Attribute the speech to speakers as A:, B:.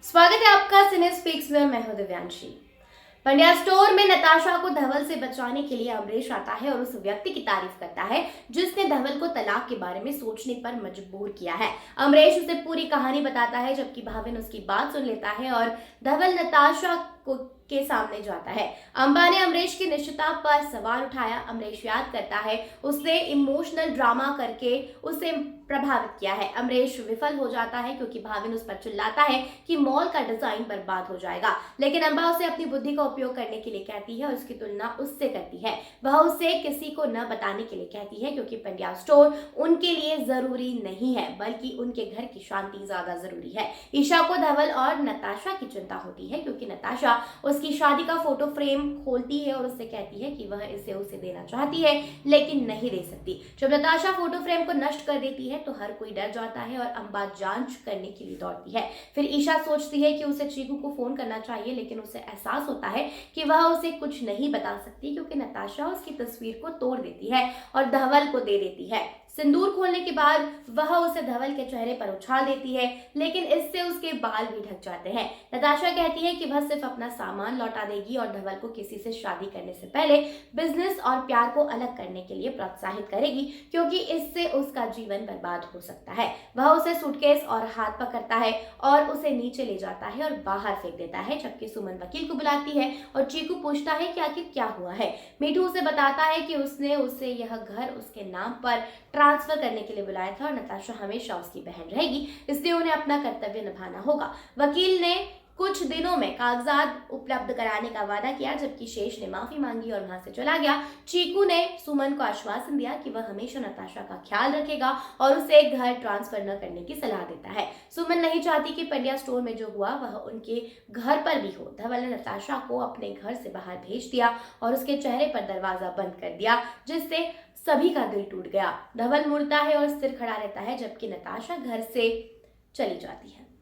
A: स्वागत है आपका सिने स्पीक्स में। मैं हूं दिव्यांशी। पंड्या स्टोर में नताशा को धवल से बचाने के लिए अमरीश आता है और उस व्यक्ति की तारीफ करता है जिसने धवल को तलाक के बारे में सोचने पर मजबूर किया है। अमरीश उसे पूरी कहानी बताता है जबकि भाविन उसकी बात सुन लेता है और धवल नताशा को के सामने जाता है। अंबा ने अमरीश की निश्चितता पर सवाल उठाया। अमरीश याद करता है उसने इमोशनल ड्रामा करके उसे प्रभावित किया है। अमरीश विफल हो जाता है क्योंकि भाविन उस पर चिल्लाता है कि मॉल का डिजाइन बर्बाद हो जाएगा, लेकिन अंबा उसे अपनी बुद्धि का उपयोग करने के लिए कहती है और उसकी तुलना उससे करती है। वह उसे किसी को न बताने के लिए कहती है क्योंकि पंड्या स्टोर उनके लिए जरूरी नहीं है बल्कि उनके घर की शांति ज्यादा जरूरी है। ईशा को धवल और नताशा की चिंता होती है क्योंकि नताशा उसकी शादी का फोटो फ्रेम खोलती है और उससे कहती है कि वह इसे उसे देना चाहती है लेकिन नहीं दे सकती। जब नताशा फोटो फ्रेम को नष्ट कर देती है तो हर कोई डर जाता है और अंबा जांच करने के लिए दौड़ती है। फिर ईशा सोचती है कि उसे चीकू को फोन करना चाहिए, लेकिन उसे एहसास होता है कि वह उसे कुछ नहीं बता सकती क्योंकि नताशा उसकी तस्वीर को तोड़ देती है और धवल को दे देती है। सिंदूर खोलने के बाद वह उसे धवल के चेहरे पर उछाल देती है, लेकिन इससे उसके बाल भी ढक जाते हैं। नताशा कहती है कि वह सिर्फ अपना सामान लौटा देगी और धवल को किसी से शादी करने से पहले बिजनेस और प्यार को अलग करने के लिए प्रोत्साहित करेगी क्योंकि इससे उसका जीवन बर्बाद हो सकता है। वह उसे सूटकेस और हाथ पकड़ता है और उसे नीचे ले जाता है और बाहर फेंक देता है, जबकि सुमन वकील को बुलाती है और चीकू पूछता है कि आखिर क्या हुआ है। मीठू उसे बताता है कि उसने उसे यह घर उसके नाम पर ट्रांसफर करने के लिए बुलाया था और नताशा हमेशा उसकी बहन रहेगी, इसलिए उन्हें अपना कर्तव्य निभाना होगा। वकील ने कुछ दिनों में कागजात उपलब्ध कराने का वादा किया, जबकि शेष ने माफी मांगी और वहां से चला गया। चीकू ने सुमन को आश्वासन दिया कि वह हमेशा नताशा का ख्याल रखेगा और उसे घर ट्रांसफर न करने की सलाह देता है। सुमन नहीं चाहती कि पंड्या स्टोर में जो हुआ वह उनके घर पर भी हो। धवल ने नताशा को अपने घर से बाहर भेज दिया और उसके चेहरे पर दरवाजा बंद कर दिया, जिससे सभी का दिल टूट गया। धवल मुड़ता है और सिर खड़ा रहता है जबकि नताशा घर से चली जाती है।